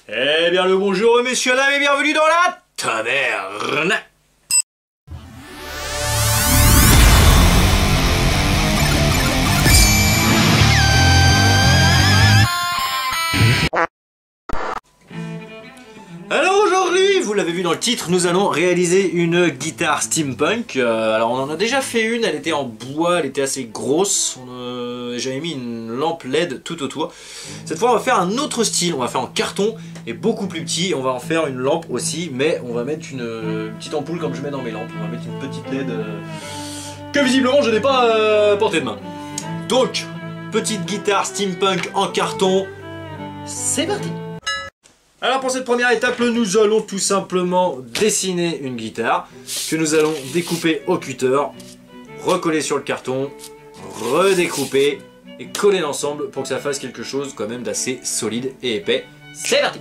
Eh bien le bonjour messieurs dames et bienvenue dans la taverne. Alors aujourd'hui, vous l'avez vu dans le titre, nous allons réaliser une guitare steampunk. Alors on en a déjà fait une, elle était en bois, elle était assez grosse. J'avais mis une lampe LED tout autour. Cette fois on va faire un autre style, on va faire en carton et beaucoup plus petit. On va en faire une lampe aussi, mais on va mettre une petite ampoule comme je mets dans mes lampes. On va mettre une petite LED que visiblement je n'ai pas portée de main. Donc, petite guitare steampunk en carton, c'est parti. Alors pour cette première étape, nous allons tout simplement dessiner une guitare que nous allons découper au cutter, recoller sur le carton, redécouper et coller l'ensemble pour que ça fasse quelque chose quand même d'assez solide et épais. C'est parti!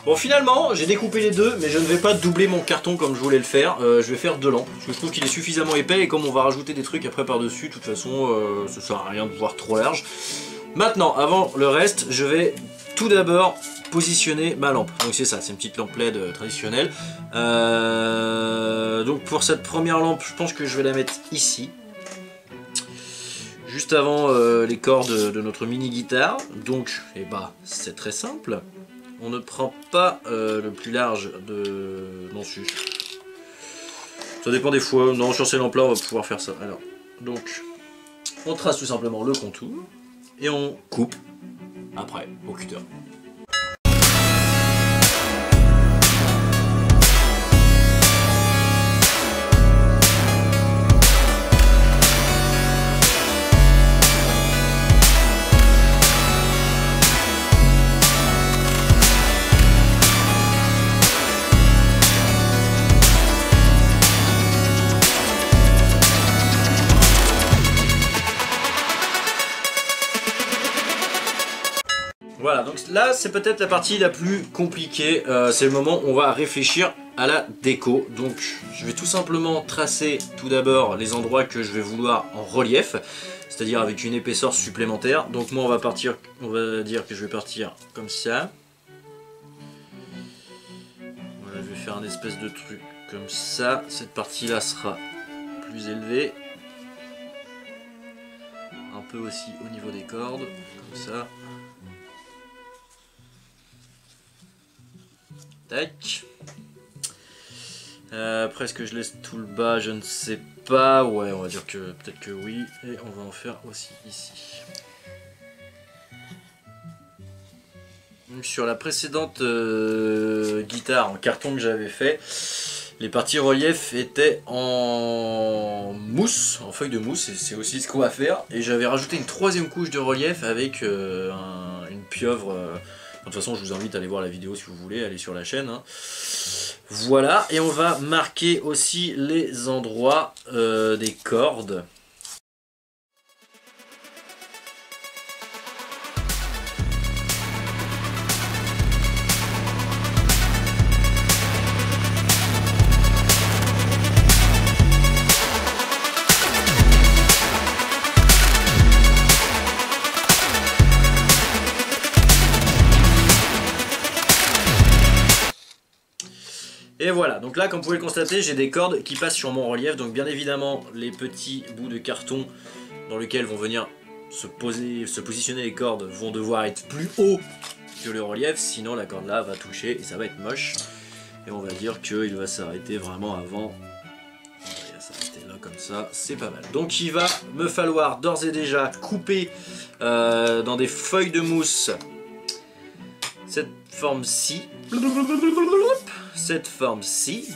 Bon finalement j'ai découpé les deux mais je ne vais pas doubler mon carton comme je voulais le faire, je vais faire deux lampes parce que je trouve qu'il est suffisamment épais et comme on va rajouter des trucs après par dessus de toute façon ça sert à rien de voir trop large. Maintenant avant le reste je vais tout d'abord positionner ma lampe, donc c'est ça, c'est une petite lampe LED traditionnelle. Donc pour cette première lampe je pense que je vais la mettre ici. Juste avant les cordes de notre mini guitare, donc eh bah, c'est très simple. On ne prend pas le plus large de... Non, si. Ça dépend des fois. Non, sur ces lampes-là, on va pouvoir faire ça. Alors, donc, on trace tout simplement le contour et on coupe après au cutter. Voilà, donc là c'est peut-être la partie la plus compliquée, c'est le moment où on va réfléchir à la déco. Donc je vais tout simplement tracer tout d'abord les endroits que je vais vouloir en relief, c'est-à-dire avec une épaisseur supplémentaire. Donc moi on va dire que je vais partir comme ça. Voilà, je vais faire un espèce de truc comme ça, cette partie là sera plus élevée. Un peu aussi au niveau des cordes, comme ça. Tac. Après est-ce que je laisse tout le bas, je ne sais pas. Ouais, on va dire que peut-être que oui. Et on va en faire aussi ici. Sur la précédente guitare en carton que j'avais fait, les parties relief étaient en mousse, en feuille de mousse, et c'est aussi ce qu'on va faire. Et j'avais rajouté une troisième couche de relief avec une pieuvre. De toute façon je vous invite à aller voir la vidéo si vous voulez, aller sur la chaîne. Hein. Voilà, et on va marquer aussi les endroits des cordes. Et voilà, donc là comme vous pouvez le constater, j'ai des cordes qui passent sur mon relief, donc bien évidemment les petits bouts de carton dans lesquels vont venir se positionner les cordes vont devoir être plus haut que le relief, sinon la corde là va toucher et ça va être moche. Et on va dire qu'il va s'arrêter vraiment avant. Il va s'arrêter là comme ça, c'est pas mal. Donc il va me falloir d'ores et déjà couper dans des feuilles de mousse cette forme-ci. cette forme-ci.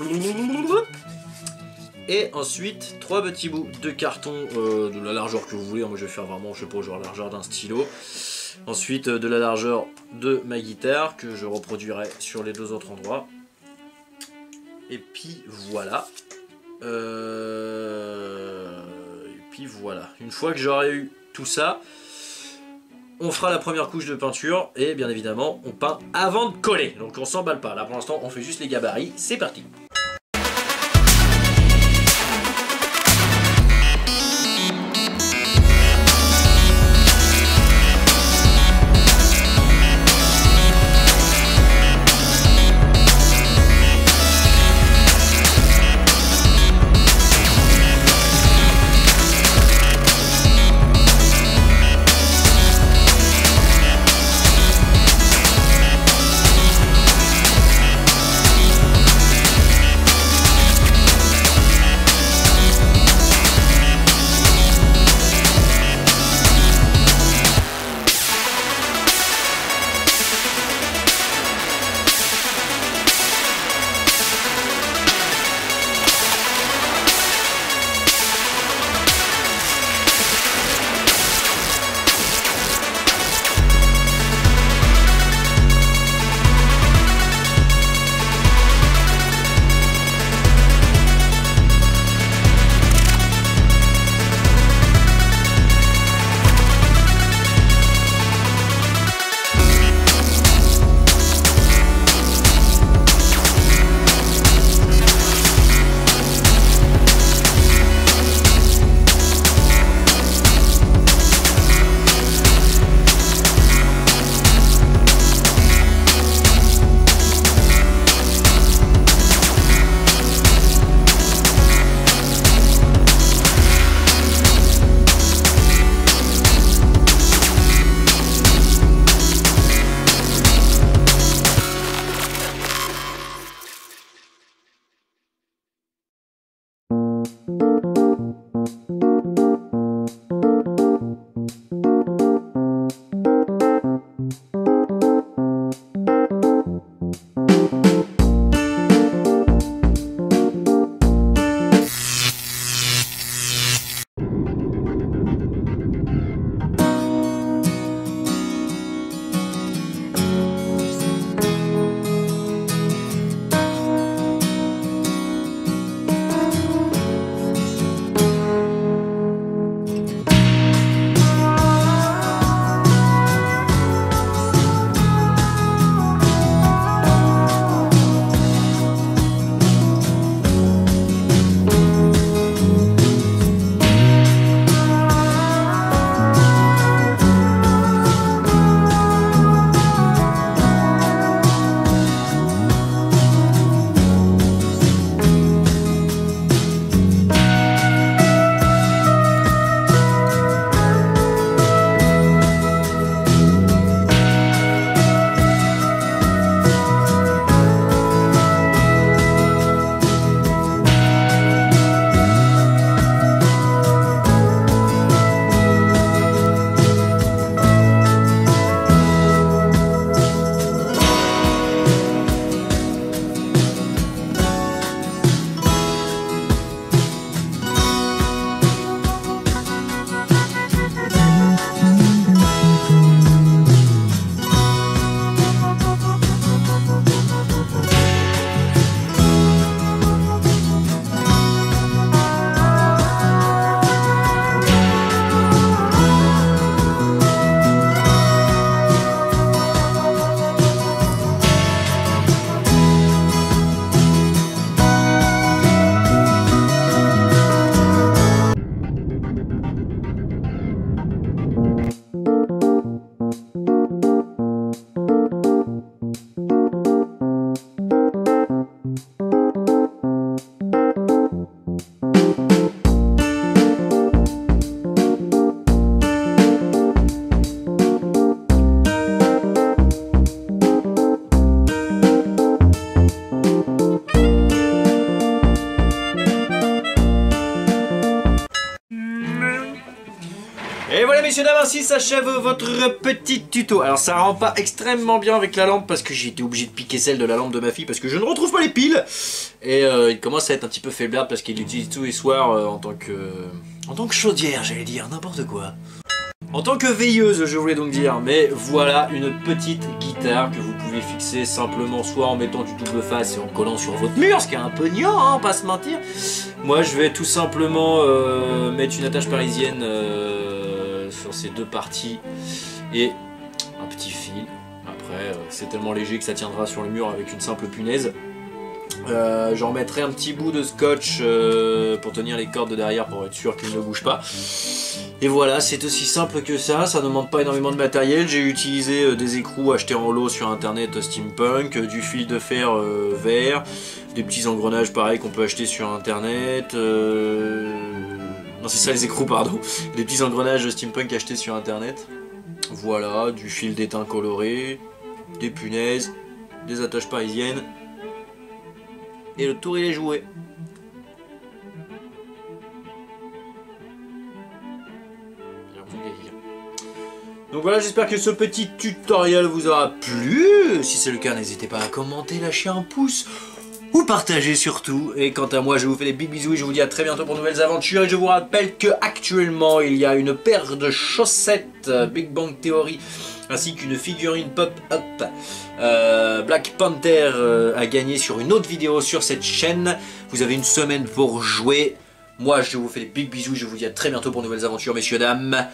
Et ensuite 3 petits bouts de carton de la largeur que vous voulez. Moi je vais faire vraiment, je sais pas, genre la largeur d'un stylo. Ensuite de la largeur de ma guitare que je reproduirai sur les 2 autres endroits. Et puis voilà. Et puis voilà. Une fois que j'aurai eu tout ça, on fera la première couche de peinture et bien évidemment on peint avant de coller. Donc on s'emballe pas. Là pour l'instant on fait juste les gabarits. C'est parti. messieurs dames, ainsi s'achève votre petit tuto. Alors ça rend pas extrêmement bien avec la lampe parce que j'ai été obligé de piquer celle de la lampe de ma fille parce que je ne retrouve pas les piles. Et il commence à être un petit peu faiblarde parce qu'il l'utilise tous les soirs en tant que chaudière, j'allais dire, n'importe quoi. En tant que veilleuse, je voulais donc dire, mais voilà une petite guitare que vous pouvez fixer simplement soit en mettant du double face et en collant sur votre mur, ce qui est un peu gnant, hein, pas se mentir. Moi je vais tout simplement mettre une attache parisienne sur ces deux parties et un petit fil. Après c'est tellement léger que ça tiendra sur le mur avec une simple punaise. J'en mettrai un petit bout de scotch pour tenir les cordes de derrière pour être sûr qu'ils ne bougent pas. Et voilà, c'est aussi simple que ça ne demande pas énormément de matériel. J'ai utilisé des écrous achetés en lot sur internet steampunk, du fil de fer vert, des petits engrenages pareils qu'on peut acheter sur internet. Non, c'est ça les écrous, pardon. Des petits engrenages steampunk achetés sur internet. Voilà, du fil d'étain coloré, des punaises, des attaches parisiennes. Et le tour il est joué. Donc voilà, j'espère que ce petit tutoriel vous aura plu. Si c'est le cas, n'hésitez pas à commenter, lâcher un pouce ou partager surtout. Et quant à moi, je vous fais des big bisous et je vous dis à très bientôt pour de nouvelles aventures. Et je vous rappelle que actuellement il y a une paire de chaussettes Big Bang Theory ainsi qu'une figurine pop-up Black Panther à gagner sur une autre vidéo sur cette chaîne. Vous avez une semaine pour jouer. Moi je vous fais des big bisous, je vous dis à très bientôt pour de nouvelles aventures messieurs dames.